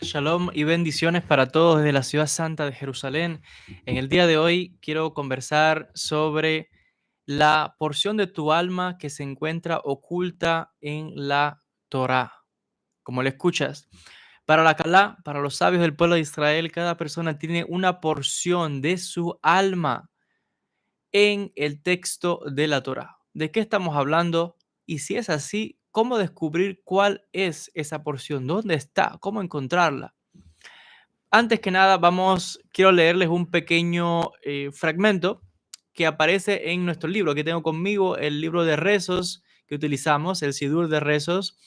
Shalom y bendiciones para todos desde la ciudad santa de Jerusalén. En el día de hoy quiero conversar sobre la porción de tu alma que se encuentra oculta en la Torá. Como lo escuchas, para la Calá, para los sabios del pueblo de Israel, cada persona tiene una porción de su alma en el texto de la Torá. ¿De qué estamos hablando? Y si es así, ¿cómo descubrir cuál es esa porción? ¿Dónde está? ¿Cómo encontrarla? Antes que nada, quiero leerles un pequeño fragmento que aparece en nuestro libro. Aquí tengo conmigo el libro de rezos que utilizamos, el Sidur de rezos.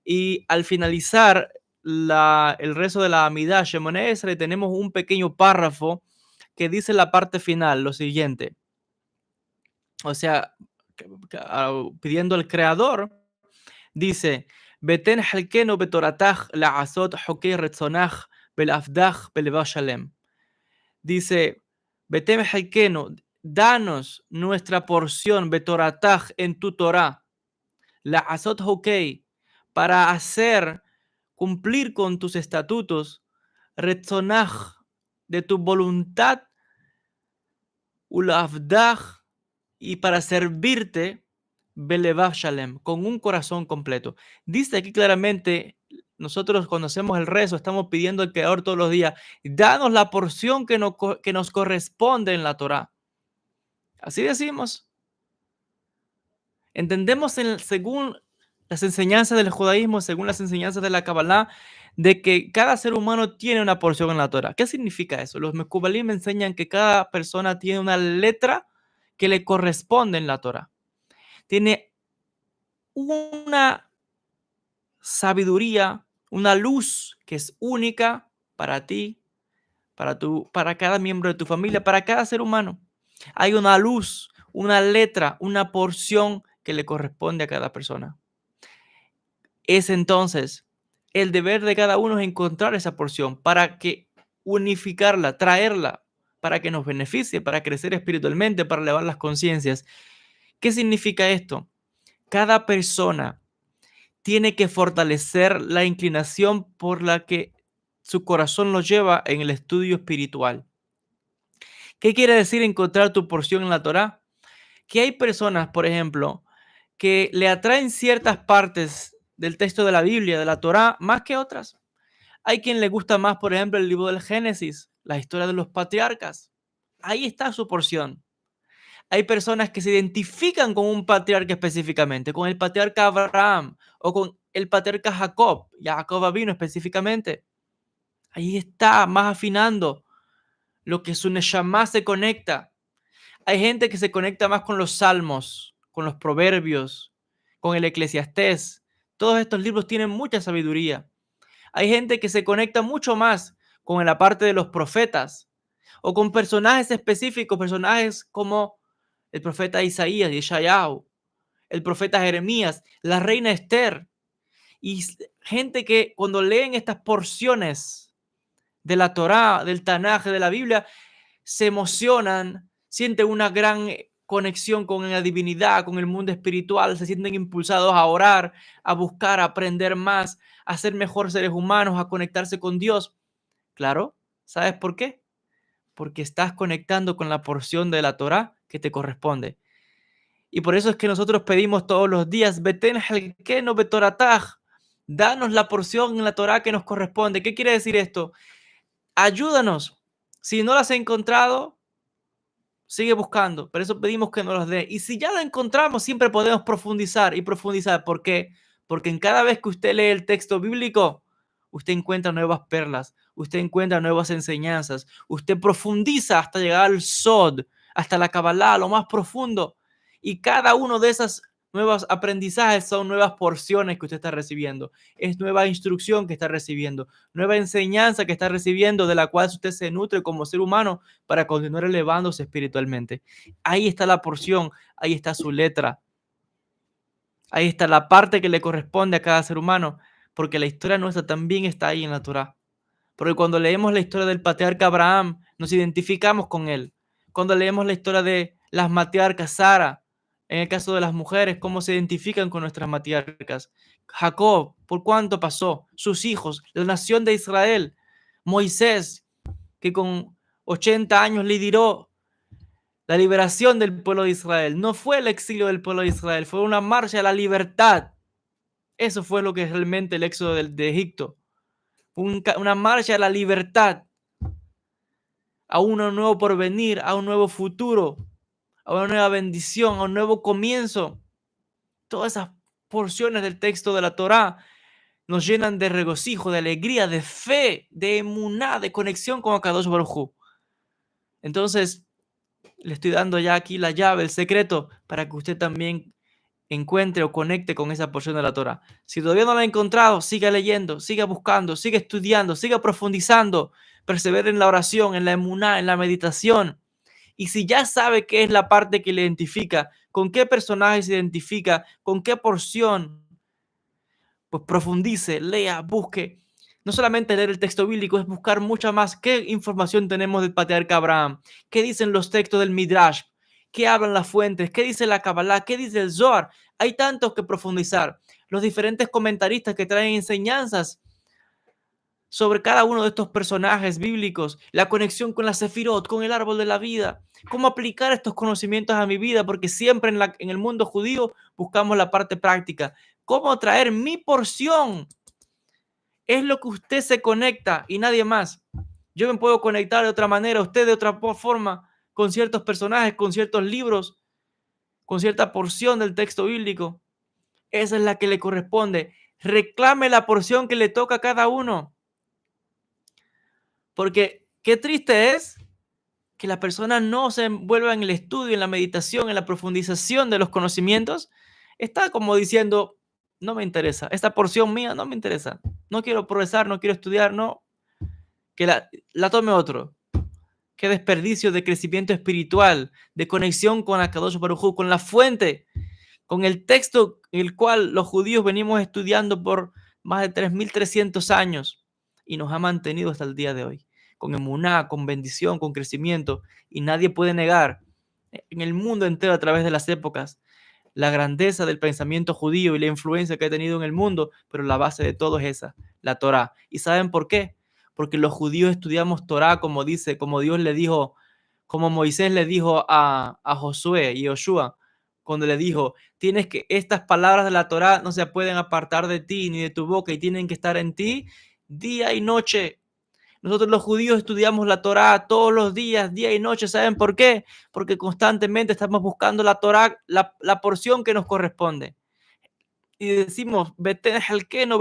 Y al finalizar el rezo de la Amidá Shemoneh Esrei, tenemos un pequeño párrafo que dice la parte final, lo siguiente. O sea, pidiendo al Creador, dice, Beten halkenu betoratach la'asot hokei retzonach belafdach belevav shalem. Dice, Betem halkenu, danos nuestra porción betoratach en tu Torah, la'asot hokei, para hacer, cumplir con tus estatutos, retzonach, de tu voluntad, ulafdach, y para servirte, Belevav Shalem, con un corazón completo. Dice aquí claramente, nosotros cuando hacemos el rezo, estamos pidiendo al Creador todos los días, danos la porción que nos corresponde en la Torá. Así decimos. Entendemos según las enseñanzas del judaísmo, según las enseñanzas de la Kabbalah, de que cada ser humano tiene una porción en la Torá. ¿Qué significa eso? Los Mekubalim me enseñan que cada persona tiene una letra que le corresponde en la Torá. Tiene una sabiduría, una luz que es única para ti, para cada miembro de tu familia, para cada ser humano. Hay una luz, una letra, una porción que le corresponde a cada persona. Es entonces el deber de cada uno es encontrar esa porción para que unificarla, traerla, para que nos beneficie, para crecer espiritualmente, para elevar las conciencias. ¿Qué significa esto? Cada persona tiene que fortalecer la inclinación por la que su corazón lo lleva en el estudio espiritual. ¿Qué quiere decir encontrar tu porción en la Torá? Que hay personas, por ejemplo, que le atraen ciertas partes del texto de la Biblia, de la Torá, más que otras. Hay quien le gusta más, por ejemplo, el libro del Génesis, la historia de los patriarcas. Ahí está su porción. Hay personas que se identifican con un patriarca específicamente, con el patriarca Abraham o con el patriarca Jacob vino específicamente. Ahí está, más afinando lo que su neshama se conecta. Hay gente que se conecta más con los salmos, con los proverbios, con el Eclesiastés. Todos estos libros tienen mucha sabiduría. Hay gente que se conecta mucho más con la parte de los profetas o con personajes específicos, personajes como el profeta Isaías, Yeshayahu, el profeta Jeremías, la reina Esther, y gente que cuando leen estas porciones de la Torá, del Tanaj, de la Biblia, se emocionan, sienten una gran conexión con la divinidad, con el mundo espiritual, se sienten impulsados a orar, a buscar, a aprender más, a ser mejores seres humanos, a conectarse con Dios. Claro, ¿sabes por qué? Porque estás conectando con la porción de la Torá que te corresponde. Y por eso es que nosotros pedimos todos los días, Beten halkenu betoratach, danos la porción en la Torá que nos corresponde. ¿Qué quiere decir esto? Ayúdanos. Si no las has encontrado, sigue buscando. Por eso pedimos que nos las dé. Y si ya la encontramos, siempre podemos profundizar y profundizar. ¿Por qué? Porque en cada vez que usted lee el texto bíblico, usted encuentra nuevas perlas, usted encuentra nuevas enseñanzas, usted profundiza hasta llegar al Sod, hasta la Kabbalah, lo más profundo. Y cada uno de esos nuevos aprendizajes son nuevas porciones que usted está recibiendo. Es nueva instrucción que está recibiendo, nueva enseñanza que está recibiendo, de la cual usted se nutre como ser humano para continuar elevándose espiritualmente. Ahí está la porción, ahí está su letra, ahí está la parte que le corresponde a cada ser humano, porque la historia nuestra también está ahí en la Torá. Porque cuando leemos la historia del patriarca Abraham, nos identificamos con él. Cuando leemos la historia de las matriarcas Sara En el caso de las mujeres, cómo se identifican con nuestras matriarcas. Jacob, ¿por cuánto pasó? Sus hijos, la nación de Israel. Moisés, que con 80 años lideró la liberación del pueblo de Israel. No fue el exilio del pueblo de Israel, fue una marcha a la libertad. Eso fue lo que es realmente el éxodo de Egipto. Una marcha a la libertad, a un nuevo porvenir, a un nuevo futuro, a una nueva bendición, a un nuevo comienzo. Todas esas porciones del texto de la Torá nos llenan de regocijo, de alegría, de fe, de emuná, de conexión con Akadosh Baruj Hu. Entonces, le estoy dando ya aquí la llave, el secreto, para que usted también encuentre o conecte con esa porción de la Torá. Si todavía no la ha encontrado, siga leyendo, siga buscando, siga estudiando, siga profundizando, persevere en la oración, en la emuná, en la meditación. Y si ya sabe qué es la parte que le identifica, con qué personaje se identifica, con qué porción, pues profundice, lea, busque. No solamente leer el texto bíblico, es buscar mucha más. ¿Qué información tenemos del patriarca Abraham? ¿Qué dicen los textos del Midrash? ¿Qué hablan las fuentes? ¿Qué dice la Kabbalah? ¿Qué dice el Zohar? Hay tanto que profundizar. Los diferentes comentaristas que traen enseñanzas sobre cada uno de estos personajes bíblicos, la conexión con la Sefirot, con el árbol de la vida, cómo aplicar estos conocimientos a mi vida, porque siempre en el mundo judío buscamos la parte práctica. ¿Cómo traer mi porción? Es lo que usted se conecta y nadie más. Yo me puedo conectar de otra manera, usted de otra forma, con ciertos personajes, con ciertos libros, con cierta porción del texto bíblico. Esa es la que le corresponde. Reclame la porción que le toca a cada uno. Porque qué triste es que la persona no se envuelva en el estudio, en la meditación, en la profundización de los conocimientos. Está como diciendo, no me interesa, esta porción mía no me interesa. No quiero progresar, no quiero estudiar, no. Que la tome otro. Qué desperdicio de crecimiento espiritual, de conexión con Akadosh Baruj Hu, con la fuente, con el texto el cual los judíos venimos estudiando por más de 3.300 años y nos ha mantenido hasta el día de hoy, con emuná, con bendición, con crecimiento, y nadie puede negar en el mundo entero a través de las épocas la grandeza del pensamiento judío y la influencia que ha tenido en el mundo, pero la base de todo es esa, la Torá. ¿Y saben por qué? Porque los judíos estudiamos Torá como dice, como Dios le dijo, como Moisés le dijo a Josué y Joshua, cuando le dijo, tienes que, estas palabras de la Torá no se pueden apartar de ti ni de tu boca y tienen que estar en ti día y noche. Nosotros los judíos estudiamos la Torá todos los días, día y noche. ¿Saben por qué? Porque constantemente estamos buscando la Torá, la porción que nos corresponde. Y decimos, no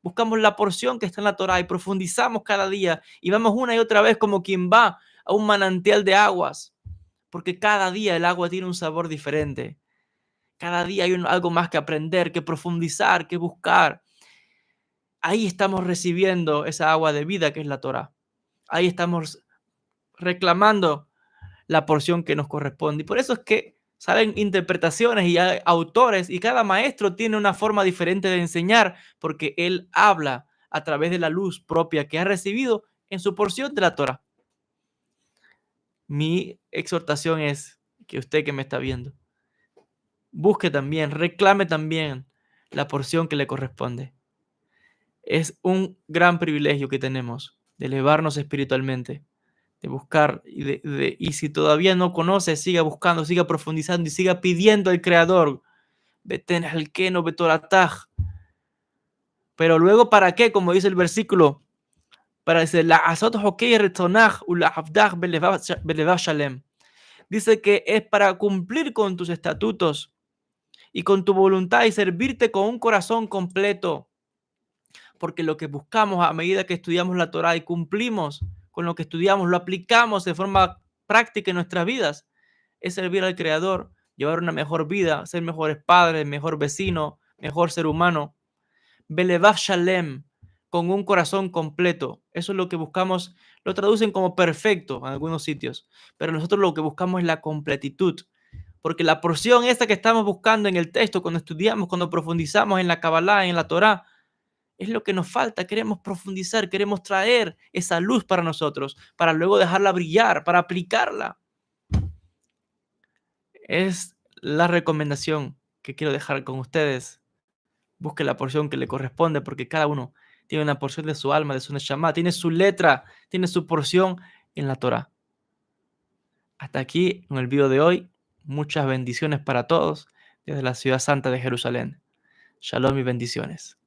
buscamos la porción que está en la Torá y profundizamos cada día y vamos una y otra vez como quien va a un manantial de aguas, porque cada día el agua tiene un sabor diferente. Cada día hay algo más que aprender, que profundizar, que buscar. Ahí estamos recibiendo esa agua de vida que es la Torá. Ahí estamos reclamando la porción que nos corresponde. Y por eso es que salen interpretaciones y hay autores y cada maestro tiene una forma diferente de enseñar porque él habla a través de la luz propia que ha recibido en su porción de la Torah. Mi exhortación es que usted que me está viendo, busque también, reclame también la porción que le corresponde. Es un gran privilegio que tenemos de elevarnos espiritualmente, de buscar y si todavía no conoce, siga buscando, siga profundizando y siga pidiendo al Creador. Beten halkeno betorataj. Pero luego, ¿para qué? Como dice el versículo, para decir, la azot hokei retzonaj u la avdaj belevav shalem. Dice que es para cumplir con tus estatutos y con tu voluntad y servirte con un corazón completo. Porque lo que buscamos a medida que estudiamos la Torah y cumplimos con lo que estudiamos, lo aplicamos de forma práctica en nuestras vidas, es servir al Creador, llevar una mejor vida, ser mejores padres, mejor vecino, mejor ser humano. Belevav Shalem, con un corazón completo. Eso es lo que buscamos, lo traducen como perfecto en algunos sitios, pero nosotros lo que buscamos es la completitud, porque la porción esta que estamos buscando en el texto, cuando estudiamos, cuando profundizamos en la Kabbalah, en la Torah, es lo que nos falta. Queremos profundizar, queremos traer esa luz para nosotros, para luego dejarla brillar, para aplicarla. Es la recomendación que quiero dejar con ustedes: busque la porción que le corresponde, porque cada uno tiene una porción de su alma, de su neshama, tiene su letra, tiene su porción en la Torá. Hasta aquí en el video de hoy. Muchas bendiciones para todos desde la ciudad santa de Jerusalén. Shalom y bendiciones.